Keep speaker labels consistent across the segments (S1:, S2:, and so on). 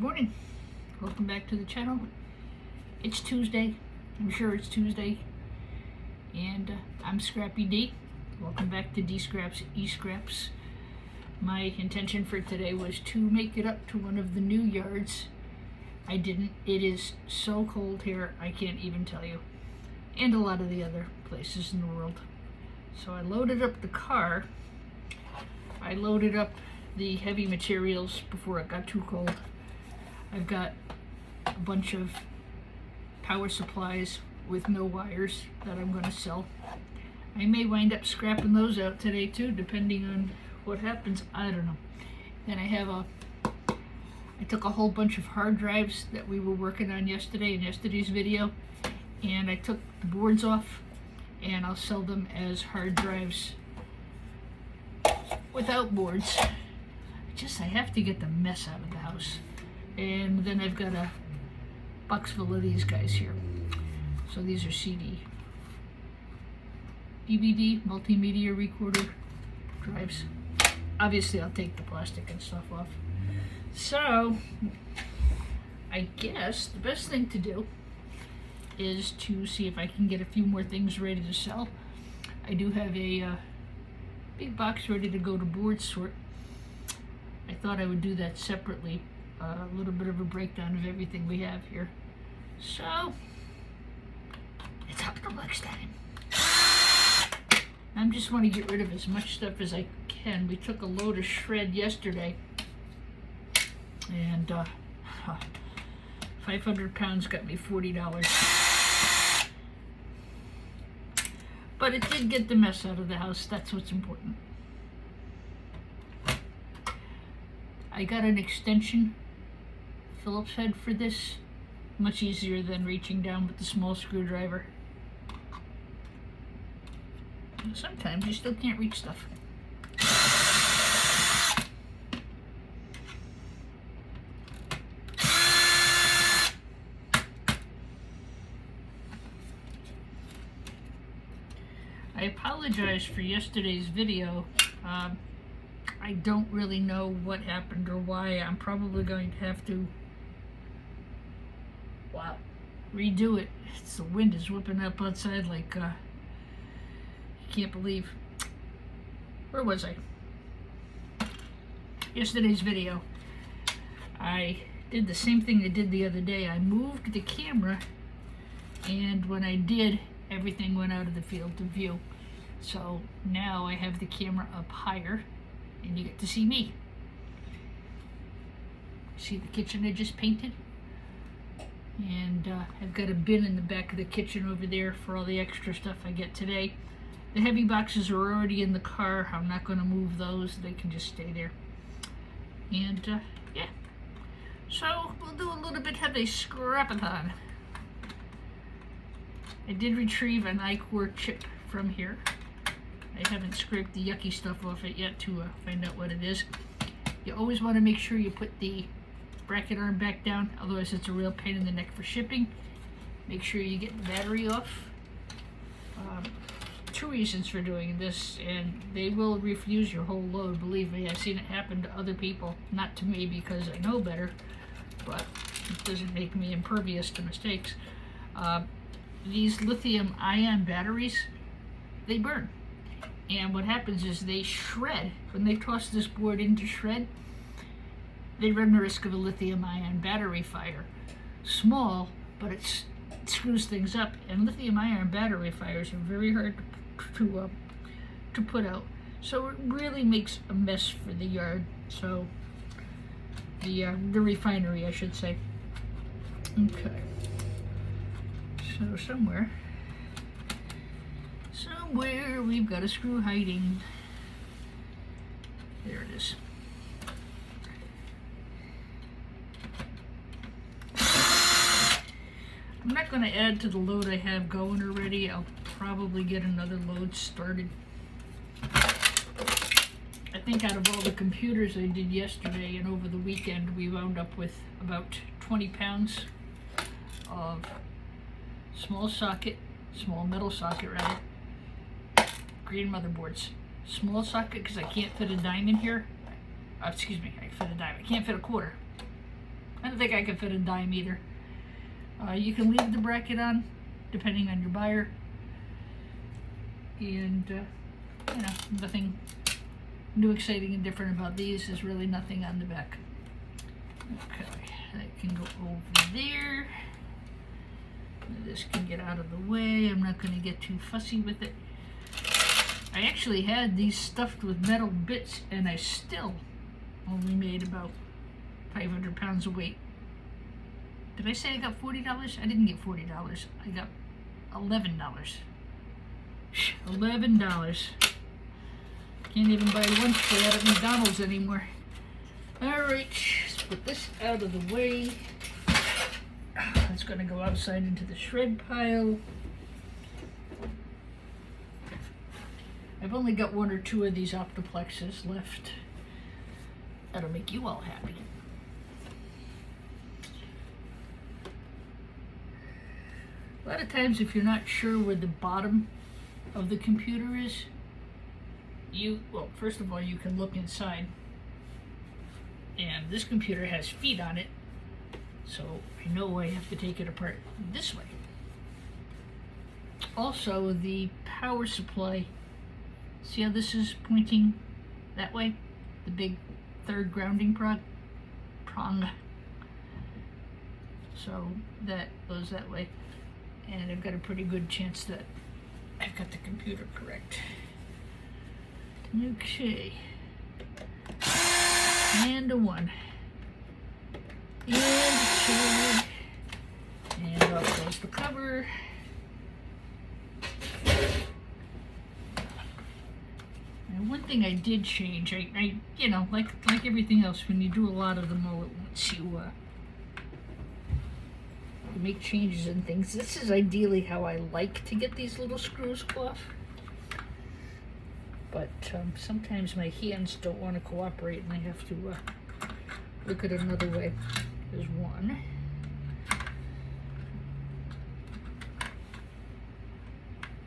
S1: morning. Welcome back to the channel. It's Tuesday. I'm sure it's Tuesday. And I'm Scrappy D. Welcome back to D Scraps, E Scraps. My intention for today was to make it up to one of the new yards. I didn't. It is so cold here, I can't even tell you. And a lot of the other places in the world. So I loaded up the car. I loaded up the heavy materials before it got too cold. I've got a bunch of power supplies with no wires that I'm going to sell. I may wind up scrapping those out today too, depending on what happens. I don't know. Then I took a whole bunch of hard drives that we were working on yesterday in yesterday's video, and I took the boards off, and I'll sell them as hard drives without boards. I have to get the mess out of the house. And then I've got a box full of these guys here. So these are CD, DVD, multimedia recorder drives. Obviously I'll take the plastic and stuff off. So I guess the best thing to do is to see if I can get a few more things ready to sell. I do have a big box ready to go to board sort. I thought I would do that separately. A little bit of a breakdown of everything we have here. So, it's OptiPlex time. I just want to get rid of as much stuff as I can. We took a load of shred yesterday, and 500 pounds got me $40. But it did get the mess out of the house. That's what's important. I got an extension Phillips head for this. Much easier than reaching down with the small screwdriver. Sometimes you still can't reach stuff. I apologize for yesterday's video. I don't really know what happened or why. I'm probably going to have to redo it. The wind is whipping up outside like you can't believe. Where was I? Yesterday's video. I did the same thing I did the other day. I moved the camera, and when I did, everything went out of the field of view. So now I have the camera up higher, and you get to see me. See the kitchen I just painted? And I've got a bin in the back of the kitchen over there for all the extra stuff I get today. The heavy boxes are already in the car. I'm not going to move those. They can just stay there. And yeah. So we'll do a little bit of a scrap-a-thon. I did retrieve an iCore chip from here. I haven't scraped the yucky stuff off it yet to find out what it is. You always want to make sure you put the bracket arm back down, otherwise it's a real pain in the neck for shipping. Make sure you get the battery off. Two reasons for doing this, and they will refuse your whole load. Believe me, I've seen it happen to other people. Not to me because I know better, but it doesn't make me impervious to mistakes. These lithium-ion batteries, they burn. And what happens is they shred. When they toss this board into shred, they run the risk of a lithium-ion battery fire. Small, but it screws things up. And lithium-ion battery fires are very hard to put out. So it really makes a mess for the yard. So the refinery, I should say. Okay. So somewhere we've got a screw hiding. There it is. I'm not going to add to the load I have going already. I'll probably get another load started. I think out of all the computers I did yesterday and over the weekend, we wound up with about 20 pounds of small metal socket rather, green motherboards. Small socket because I can't fit a dime in here. Excuse me, I can fit a dime. I can't fit a quarter. I don't think I could fit a dime either. You can leave the bracket on, depending on your buyer. And, you know, nothing new, exciting, and different about these. There's really nothing on the back. Okay, that can go over there. This can get out of the way. I'm not going to get too fussy with it. I actually had these stuffed with metal bits, and I still only made about 500 pounds of weight. Did I say I got $40? I didn't get $40. I got $11. $11. Can't even buy lunch for that at McDonald's anymore. Alright, let's put this out of the way. It's going to go outside into the shred pile. I've only got 1 or 2 of these OptiPlexes left. That'll make you all happy. A lot of times if you're not sure where the bottom of the computer is, well, first of all, you can look inside. And this computer has feet on it, so I know I have to take it apart this way. Also, the power supply, see how this is pointing that way? The big third grounding prong. So that goes that way. And I've got a pretty good chance that I've got the computer correct. Okay. And a 1. And a 2. And off goes the cover. And one thing I did change, I you know, like everything else, when you do a lot of them all at once, you make changes and things. This is ideally how I like to get these little screws off. But sometimes my hands don't want to cooperate and I have to look at it another way. There's 1.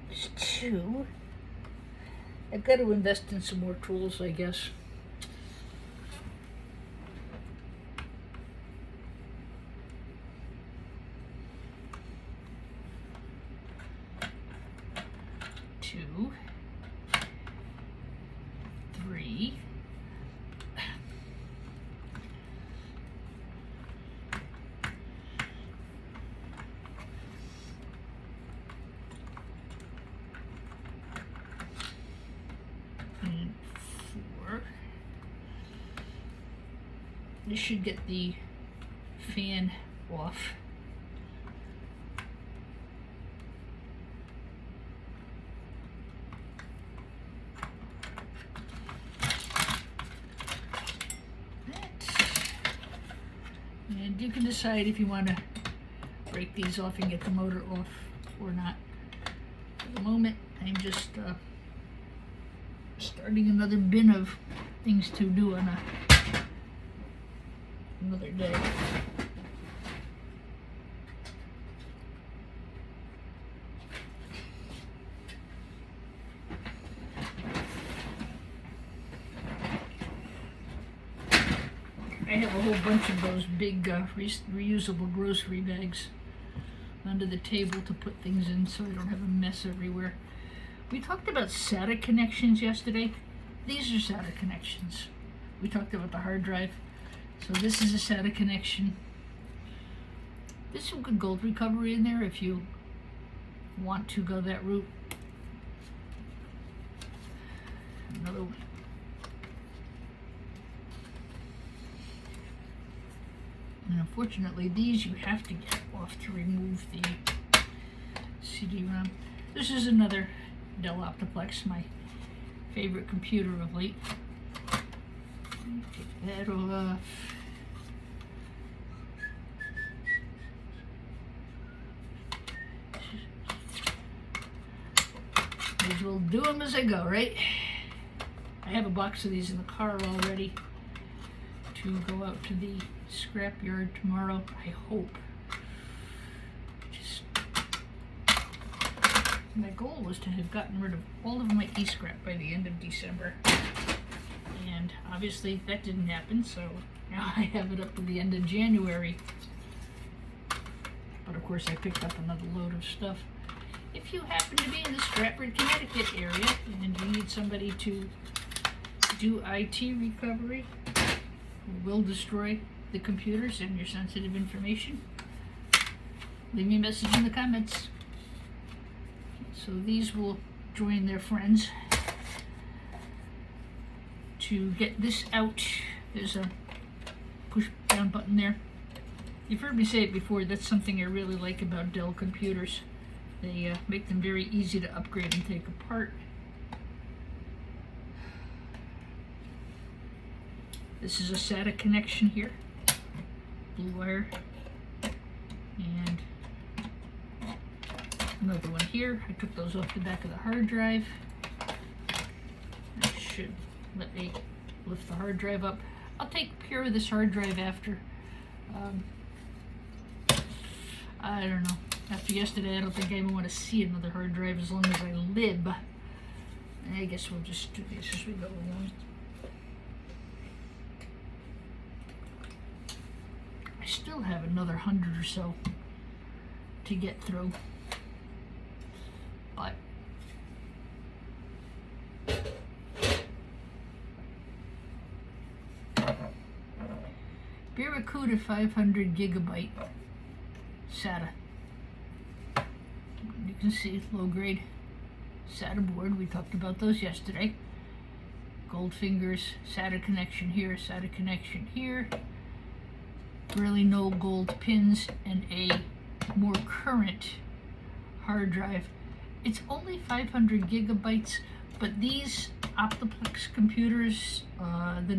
S1: There's 2. I've got to invest in some more tools, I guess. Two, 3. And 4. This should get the fan off. And you can decide if you want to break these off and get the motor off or not. At the moment, I'm just starting another bin of things to do on another day. I have a whole bunch of those big reusable grocery bags under the table to put things in so I don't have a mess everywhere. We talked about SATA connections yesterday. These are SATA connections. We talked about the hard drive. So this is a SATA connection. There's some good gold recovery in there if you want to go that route. Another one. And unfortunately, these you have to get off to remove the CD-ROM. This is another Dell OptiPlex, my favorite computer of late. Take that all off. May as well do them as I go, right? I have a box of these in the car already to go out to the scrapyard tomorrow, I hope. My goal was to have gotten rid of all of my e-scrap by the end of December. And and obviously that didn't happen, so now I have it up to the end of January. But of course I picked up another load of stuff. If you happen to be in the Stratford, Connecticut area and you need somebody to do IT recovery who will destroy the computers and your sensitive information, leave me a message in the comments. So these will join their friends to get this out. There's a push down button there. You've heard me say it before, that's something I really like about Dell computers. They make them very easy to upgrade and take apart. This is a SATA connection here, blue wire, and another one here. I took those off the back of the hard drive. I should let me lift the hard drive up. I'll take care of this hard drive after. I don't know. After yesterday, I don't think I even want to see another hard drive as long as I live. I guess we'll just do this as we go along. I still have another 100 or so to get through. But Barracuda 500 gigabyte SATA. You can see low grade SATA board. We talked about those yesterday. Gold fingers, SATA connection here, SATA connection here. Really no gold pins, and a more current hard drive. It's only 500 gigabytes, but these OptiPlex computers, the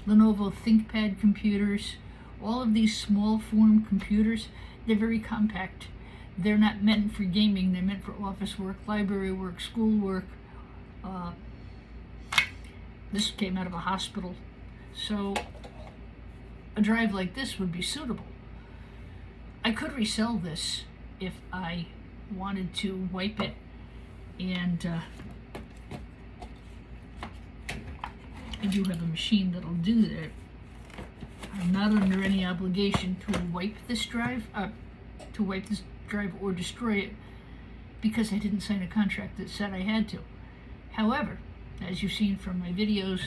S1: Lenovo ThinkPad computers, all of these small form computers, they're very compact. They're not meant for gaming, they're meant for office work, library work, school work. This came out of a hospital. So a drive like this would be suitable. I could resell this if I wanted to wipe it, and I do have a machine that'll do that. I'm not under any obligation to wipe this drive, or destroy it, because I didn't sign a contract that said I had to. However, as you've seen from my videos,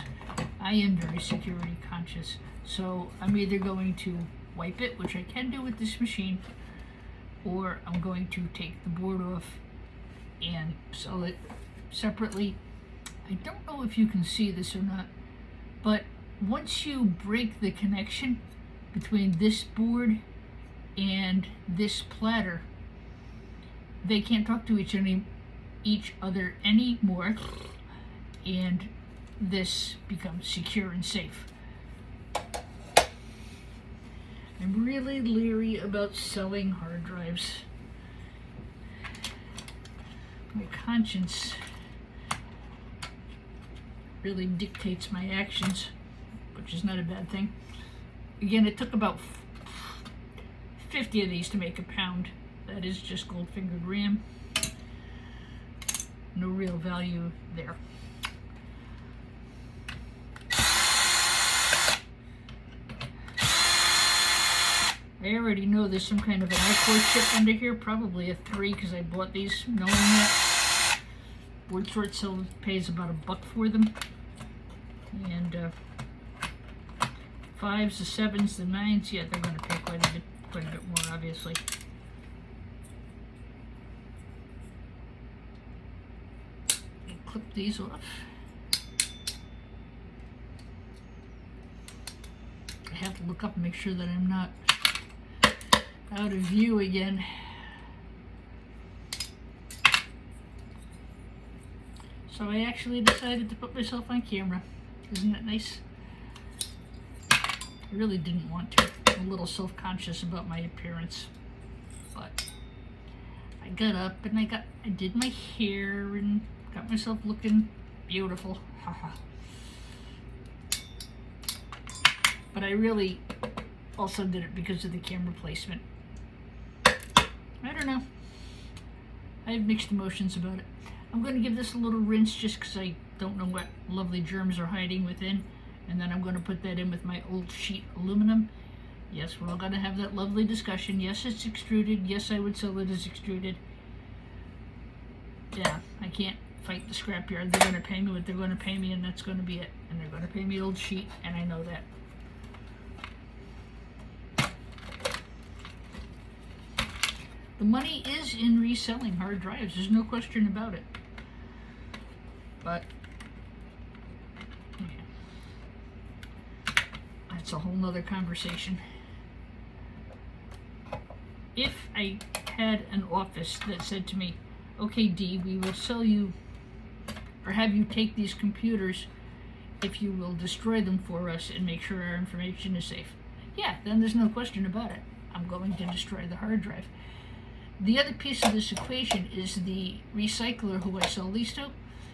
S1: I am very security conscious, so I'm either going to wipe it, which I can do with this machine, or I'm going to take the board off and sell it separately. I don't know if you can see this or not, but once you break the connection between this board and this platter, they can't talk to each other anymore, and this becomes secure and safe. I'm really leery about selling hard drives. My conscience really dictates my actions, which is not a bad thing. Again, it took about 50 of these to make a pound. That is just gold-fingered RAM. No real value there. I already know there's some kind of an I-core chip under here, probably a 3, because I bought these knowing that. Board Sort Sale pays about $1 for them. And 5s, the 7s, the 9s, yeah, they're going to pay quite a bit more, obviously. Clip these off. I have to look up and make sure that I'm not out of view again. So I actually decided to put myself on camera. Isn't that nice? I really didn't want to. I'm a little self-conscious about my appearance, but I got up and I did my hair and got myself looking beautiful. But I really also did it because of the camera placement. I don't know. I have mixed emotions about it. I'm going to give this a little rinse just because I don't know what lovely germs are hiding within. And then I'm going to put that in with my old sheet aluminum. Yes, we're all going to have that lovely discussion. Yes, it's extruded. Yes, I would sell it as extruded. Yeah, I can't fight the scrapyard. They're going to pay me what they're going to pay me, and that's going to be it. And they're going to pay me old sheet, and I know that. The money is in reselling hard drives. There's no question about it. But yeah, that's a whole nother conversation. If I had an office that said to me, okay, Dee, we will sell you or have you take these computers if you will destroy them for us and make sure our information is safe. Yeah, then there's no question about it. I'm going to destroy the hard drive. The other piece of this equation is the recycler who I sell these to.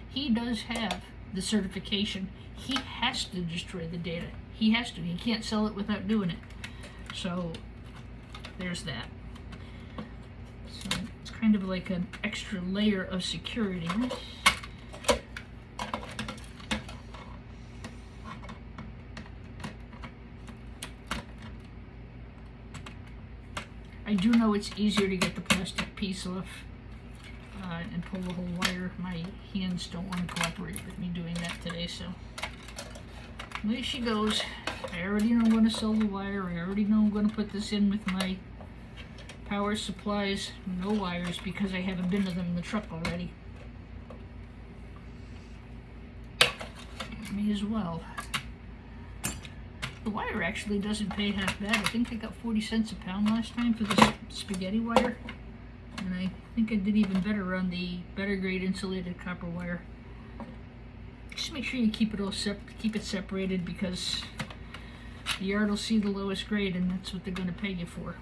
S1: He does have the certification. He has to destroy the data. He has to. He can't sell it without doing it. So there's that. So it's kind of like an extra layer of security. I do know it's easier to get the plastic piece off and pull the whole wire. My hands don't want to cooperate with me doing that today, so away she goes. I already know I'm going to sell the wire. I already know I'm going to put this in with my power supplies. No wires because I haven't been to them in the truck already. May as well. The wire actually doesn't pay half bad. I think I got 40 cents a pound last time for this spaghetti wire. And I think I did even better on the better grade insulated copper wire. Just make sure you keep it all separated because the yard will see the lowest grade and that's what they're going to pay you for.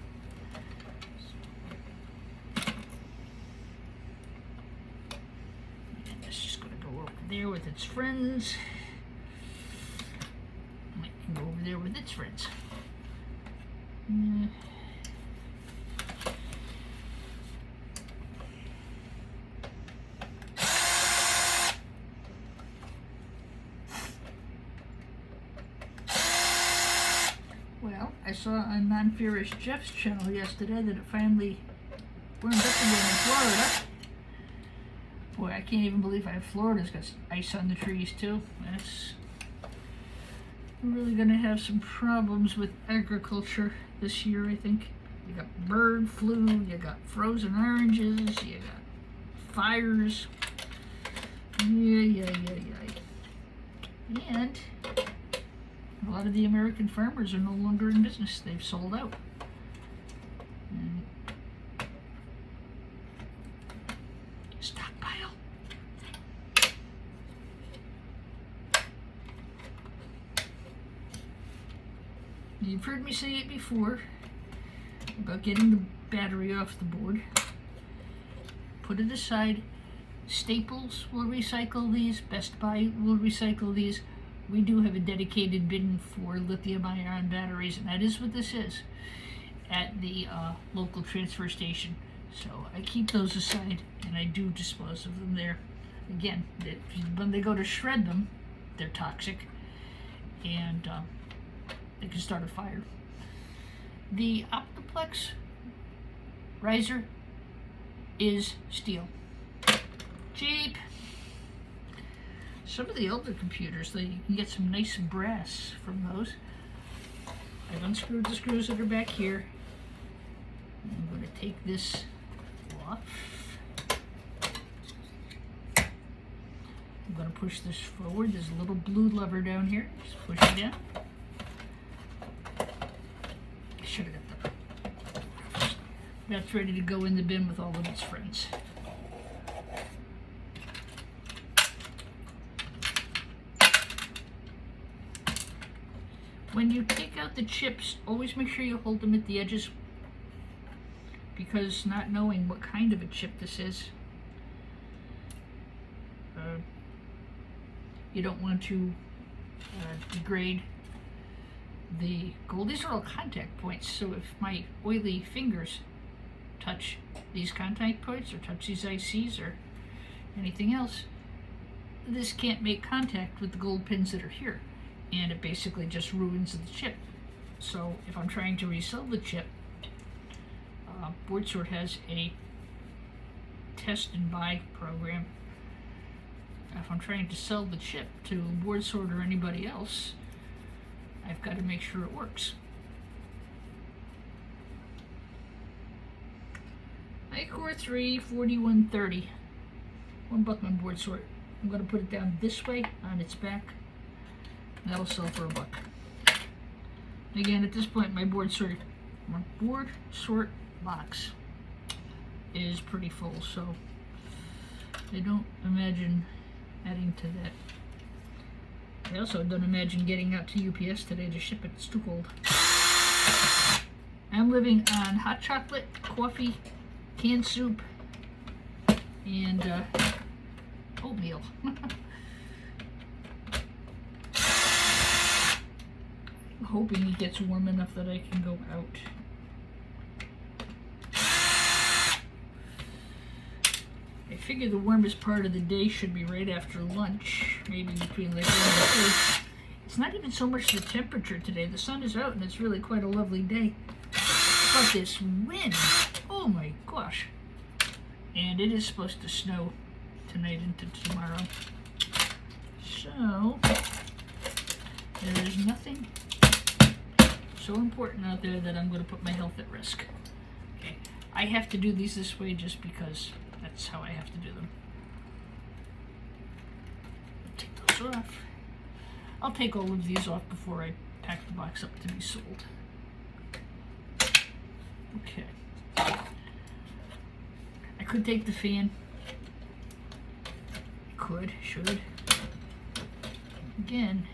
S1: And it's just going to go over there with its friends. Go over there with its friends. Well, I saw on Non-Furious Jeff's channel yesterday that it finally warmed up again in Florida. Boy, I can't even believe Florida's got ice on the trees too. We're really going to have some problems with agriculture this year, I think. You got bird flu, you got frozen oranges, you got fires. Yeah. And a lot of the American farmers are no longer in business. They've sold out. Stockpile. You've heard me say it before about getting the battery off the board. Put it aside. Staples will recycle these. Best Buy will recycle these. We do have a dedicated bin for lithium-ion batteries, and that is what this is at the local transfer station. So I keep those aside, and I do dispose of them there. Again, when they go to shred them, they're toxic, and they can start a fire. The OptiPlex riser is steel. Cheap. Some of the older computers, you can get some nice brass from those. I've unscrewed the screws that are back here. I'm going to take this off. I'm going to push this forward. There's a little blue lever down here. Just push it down. I should have got that. That's ready to go in the bin with all of its friends. When you take out the chips, always make sure you hold them at the edges, because not knowing what kind of a chip this is, you don't want to degrade the gold. These are all contact points, so if my oily fingers touch these contact points or touch these ICs or anything else, this can't make contact with the gold pins that are here, and it basically just ruins the chip. So if I'm trying to resell the chip, BoardSort has a test and buy program. If I'm trying to sell the chip to BoardSort or anybody else, I've got to make sure it works. iCore 3 4130, $1 on BoardSort. I'm going to put it down this way on its back. That'll sell for $1. Again, at this point, my BoardSort box is pretty full, so I don't imagine adding to that. I also don't imagine getting out to UPS today to ship it. It's too cold. I'm living on hot chocolate, coffee, canned soup, and oatmeal. I'm hoping it gets warm enough that I can go out. I figure the warmest part of the day should be right after lunch, maybe between like 1 and 2. It's not even so much the temperature today. The sun is out and it's really quite a lovely day. But this wind, oh my gosh. And it is supposed to snow tonight into tomorrow. So, there's nothing so important out there that I'm going to put my health at risk. Okay, I have to do these this way just because that's how I have to do them. Take those off. I'll take all of these off before I pack the box up to be sold. Okay. I could take the fan. Could, should. Again,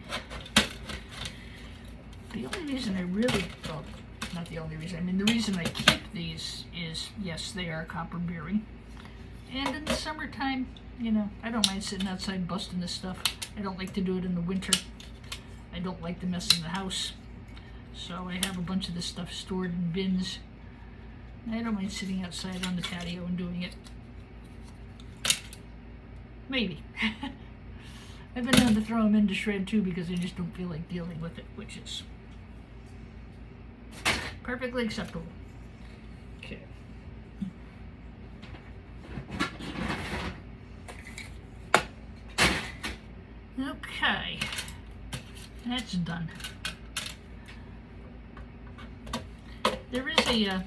S1: the only reason I really, well, not the only reason, I mean the reason I keep these is, yes, they are copper bearing. And in the summertime, you know, I don't mind sitting outside busting this stuff. I don't like to do it in the winter. I don't like the mess in the house. So I have a bunch of this stuff stored in bins. I don't mind sitting outside on the patio and doing it. Maybe. I've been known to throw them into shred too because I just don't feel like dealing with it, which is perfectly acceptable. Okay. Okay. That's done. There is a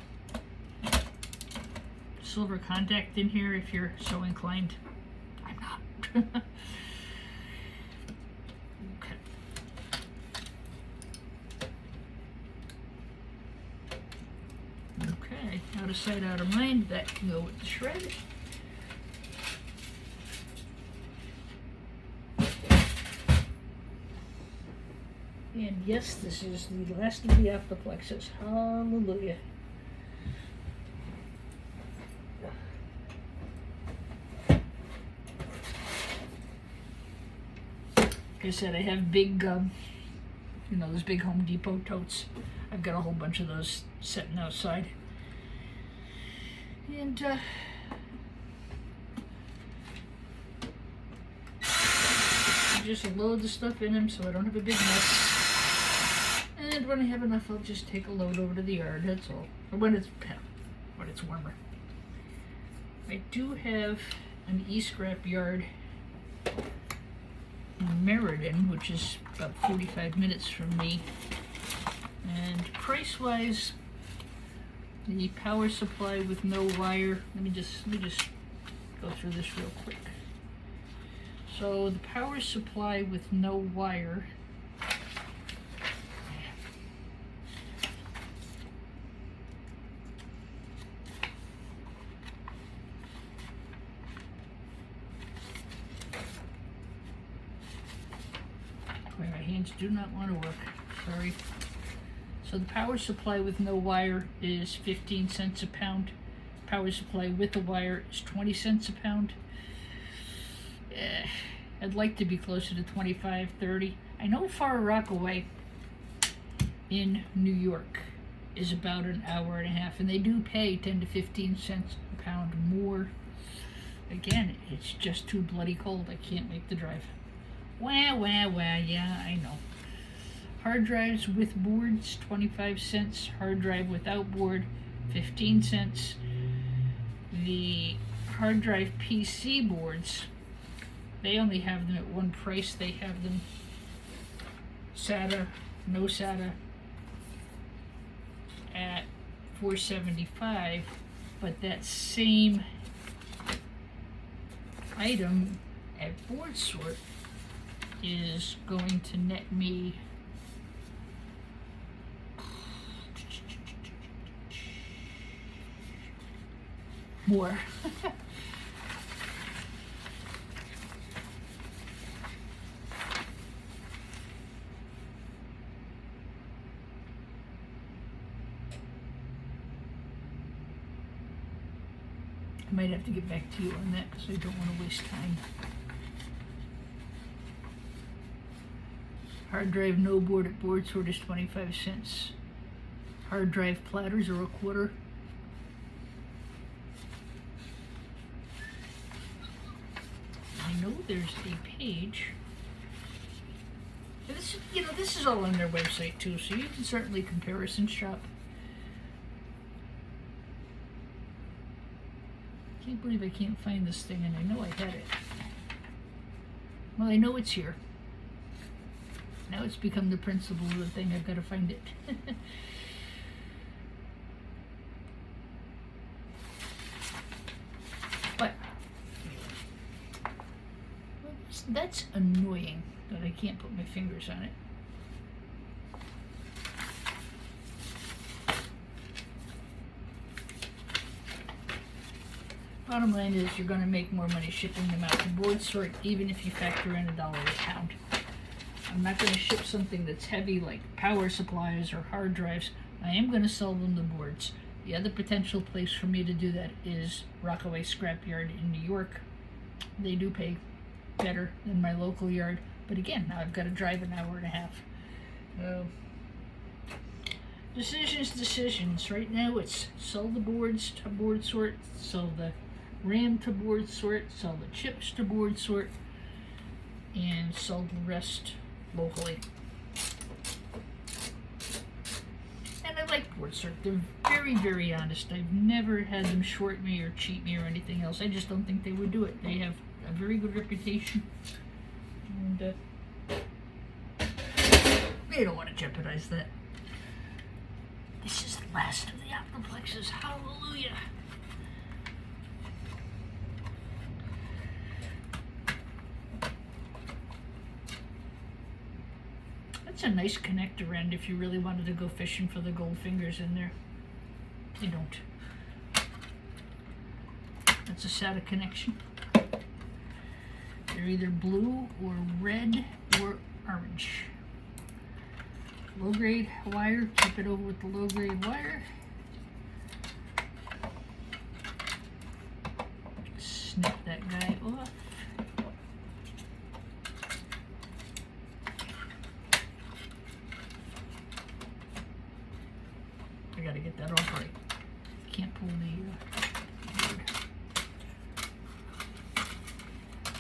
S1: silver contact in here if you're so inclined. I'm not. Okay. Okay, out of sight, out of mind. That can go with the shred. And yes, this is the last of the OptiPlexes. Hallelujah. Like I said, I have big, you know, those big Home Depot totes. I've got a whole bunch of those sitting outside. And, just load the stuff in them so I don't have a big mess. And when I have enough, I'll just take a load over to the yard, that's all. Or when it's warmer. I do have an e-scrap yard in Meriden, which is about 45 minutes from me. And price-wise, the power supply with no wire, let me just go through this real quick. So the power supply with no wire my hands do not want to work, sorry. So the power supply with no wire is 15 cents a pound. Power supply with a wire is 20 cents a pound. I'd like to be closer to 25, 30. I know Far Rockaway in New York is about an hour and a half, and they do pay 10 to 15 cents a pound more. again, it's just too bloody cold. I can't make the drive. Wah, wah, wah, yeah, I know. Hard drives with boards, 25 cents. Hard drive without board, 15 cents. The hard drive PC boards, they only have them at one price. They have them SATA, no SATA, at $4.75, but that same item at Board Sort is going to net me more. I might have to get back to you on that because I don't want to waste time. Hard drive no board at Board Sort is 25 cents. Hard drive platters are $0.25. I know there's a page. This, this is all on their website too, so you can certainly comparison shop. I can't believe I can't find this thing, and I know I had it. Well, I know it's here. Now it's become the principle of the thing. I've got to find it. But that's annoying that I can't put my fingers on it. Bottom line is you're going to make more money shipping them out to Board Sort, even if you factor in $1 a pound. I'm not going to ship something that's heavy like power supplies or hard drives. I am going to sell them the boards. The other potential place for me to do that is Rockaway Scrapyard in New York. They do pay better than my local yard, but again, now I've got to drive an hour and a half. Decisions. Right now it's sell the boards to Board Sort, sell the RAM to Board Sort, sell the chips to Board Sort, and sell the rest locally. And I like Board Sort. They're very, very honest. I've never had them short me or cheat me or anything else. I just don't think they would do it. They have a very good reputation, and they don't want to jeopardize that. This is the last of the OptiPlexes. Hallelujah. That's a nice connector end if you really wanted to go fishing for the gold fingers in there. You don't. That's a SATA connection. They're either blue or red or orange. Low grade wire, keep it over with the low grade wire. Snip that guy off. I gotta get that off right. Can't pull the board.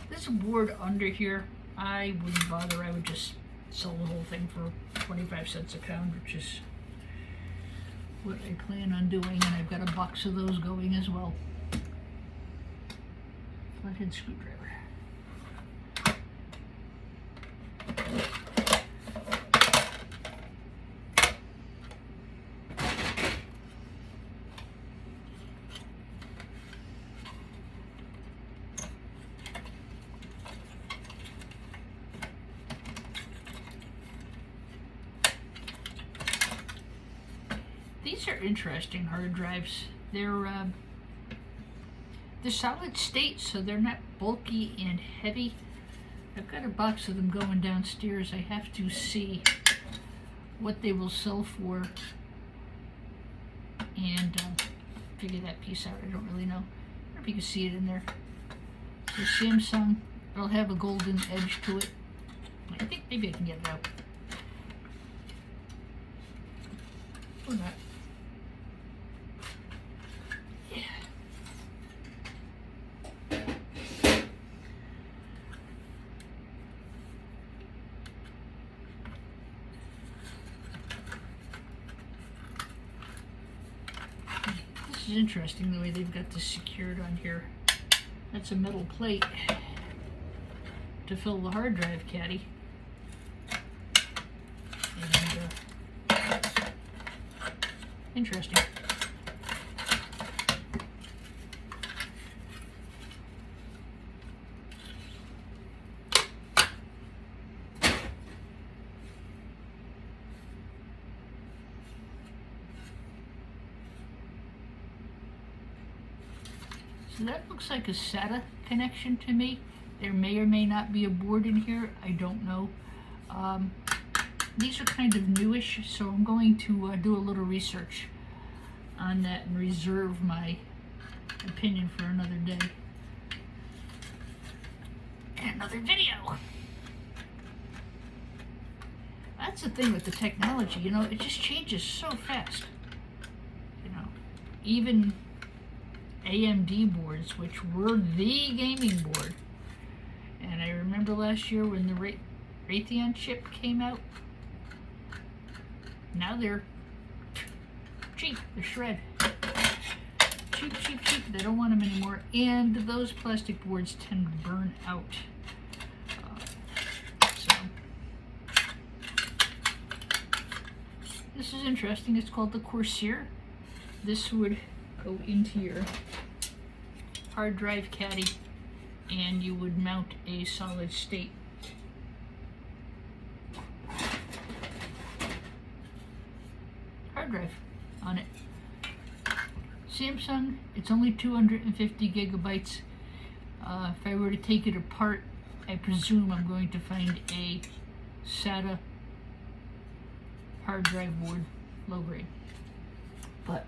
S1: This board under here, I wouldn't bother. I would just sell the whole thing for 25 cents a pound, which is what I plan on doing, and I've got a box of those going as well. Flathead screwdriver. These are interesting hard drives. They're solid state, so they're not bulky and heavy. I've got a box of them going downstairs. I have to see what they will sell for and figure that piece out. I don't really know. I don't know if you can see it in there. So Samsung, it'll have a golden edge to it. I think maybe I can get it out. Or not. This is interesting the way they've got this secured on here. That's a metal plate to fill the hard drive caddy. And, interesting. So that looks like a SATA connection to me. There may or may not be a board in here. I don't know. These are kind of newish, so I'm going to do a little research on that and reserve my opinion for another day and another video. That's the thing with the technology, you know, it just changes so fast. You know, even AMD boards, which were the gaming board, and I remember last year when the Raytheon chip came out. Now they're cheap, they're shred. Cheap, cheap, cheap. They don't want them anymore, and those plastic boards tend to burn out. So this is interesting. It's called the Corsair. This would go into your hard drive caddy, and you would mount a solid state hard drive on it. Samsung, it's only 250 gigabytes. If I were to take it apart, I presume I'm going to find a SATA hard drive board, low grade. But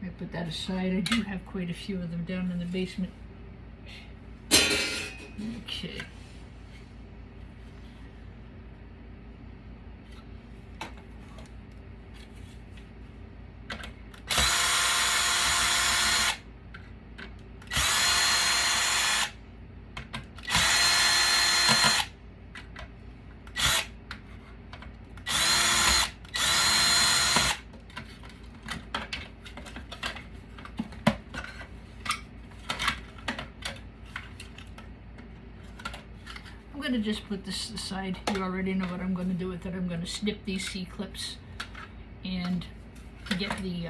S1: I put that aside. I do have quite a few of them down in the basement. Okay. I'm going to just put this aside. You already know what I'm going to do with it. I'm going to snip these C-clips and get the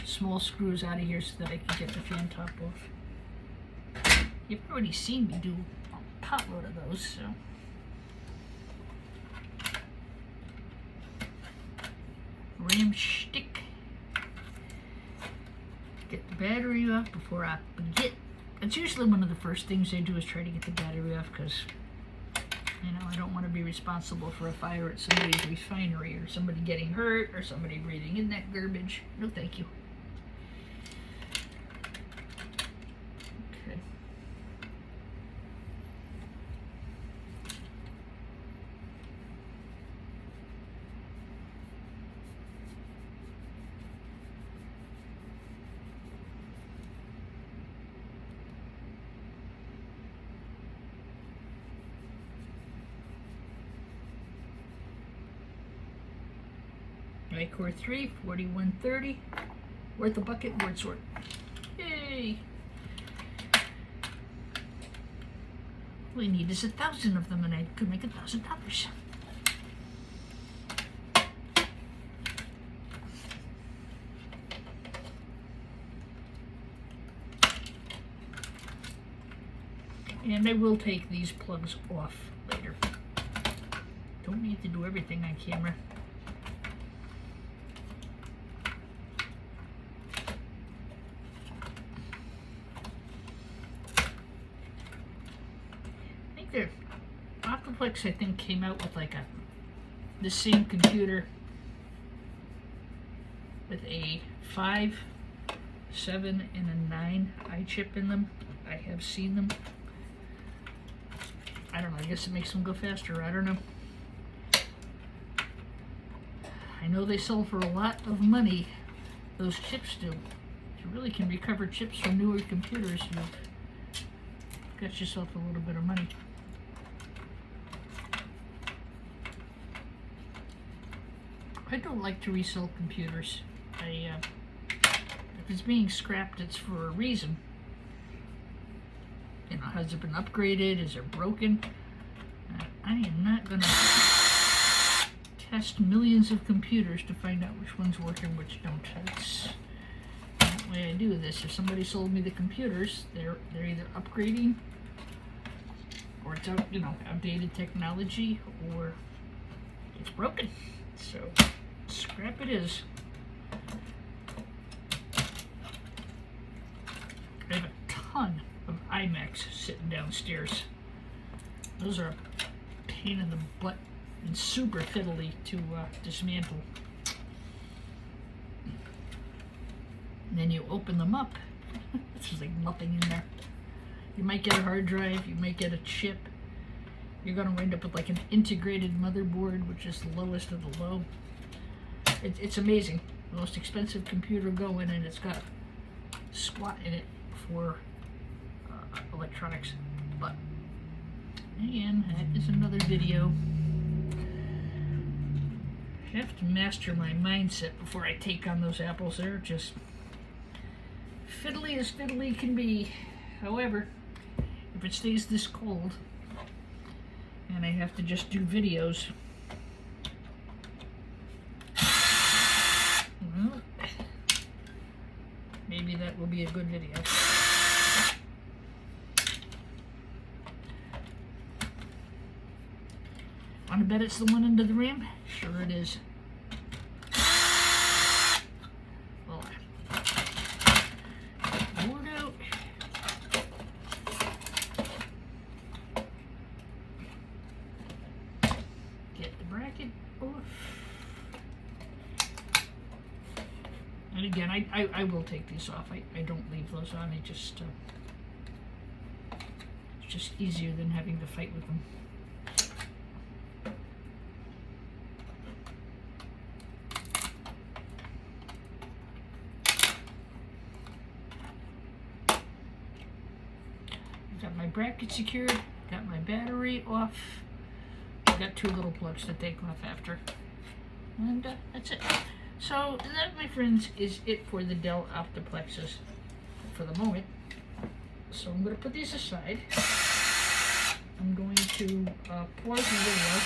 S1: small screws out of here so that I can get the fan top off. You've already seen me do a potload of those, so. Ram stick. Get the battery off before I forget. That's usually one of the first things I do is try to get the battery off because, you know, I don't want to be responsible for a fire at somebody's refinery or somebody getting hurt or somebody breathing in that garbage. No, thank you. Okay. Core 3, 4130, worth a bucket, board sort. Yay! All we need is 1,000 of them, and I could make $1,000. And I will take these plugs off later. Don't need to do everything on camera. OptiPlex, I think, came out with like the same computer with a 5, 7, and a 9 iChip in them. I have seen them. I don't know, I guess it makes them go faster, I don't know. I know they sell for a lot of money, those chips do. You really can recover chips from newer computers. You've got yourself a little bit of money. I don't like to resell computers. if it's being scrapped, it's for a reason. You know, has it been upgraded? Is it broken? I am not going to test millions of computers to find out which ones work and which don't. That's the way I do this. If somebody sold me the computers, they're either upgrading, or it's out, you know, outdated technology, or it's broken. So scrap it is. I have a ton of iMacs sitting downstairs. Those are a pain in the butt and super fiddly to dismantle. And then you open them up. There's like nothing in there. You might get a hard drive, you might get a chip. You're going to wind up with like an integrated motherboard, which is the lowest of the low. It's amazing. The most expensive computer going, and it's got squat in it for electronics. But again, that is another video. I have to master my mindset before I take on those apples. They're just fiddly as fiddly can be. However, if it stays this cold and I have to just do videos, well, maybe that will be a good video. Want to bet it's the one under the rim? Sure it is. Well, board out. Get the bracket off. And again, I will take these off. I don't leave those on. It's just easier than having to fight with them. Got my bracket secured, got my battery off, I've got two little plugs to take off after, and that's it. So that, my friends, is it for the Dell OptiPlexes for the moment. So I'm going to put these aside. I'm going to pause the video.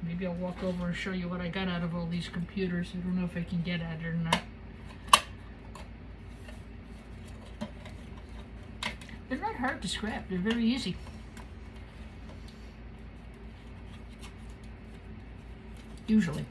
S1: Maybe I'll walk over and show you what I got out of all these computers. I don't know if I can get at it or not. They're not hard to scrap. They're very easy. Usually.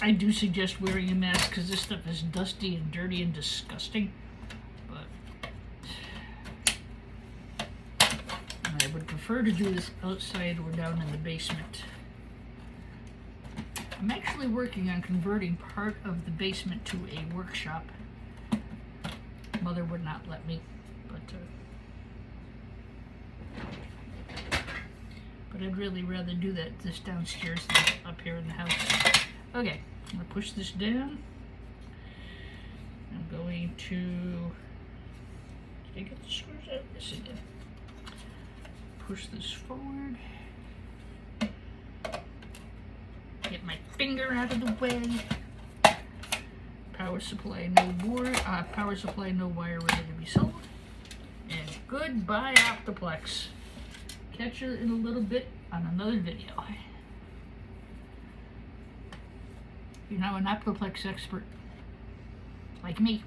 S1: I do suggest wearing a mask because this stuff is dusty and dirty and disgusting. I would prefer to do this outside or down in the basement. I'm actually working on converting part of the basement to a workshop. Mother would not let me, but I'd really rather do this downstairs than up here in the house. Okay, I'm going to push this down. I'm going to... Did I get the screws out? Yes, I did. Push this forward. Get my finger out of the way. Power supply, power supply, no wire ready to be sold. And goodbye, OptiPlex. Catch you in a little bit on another video. You're now an OptiPlex expert, like me.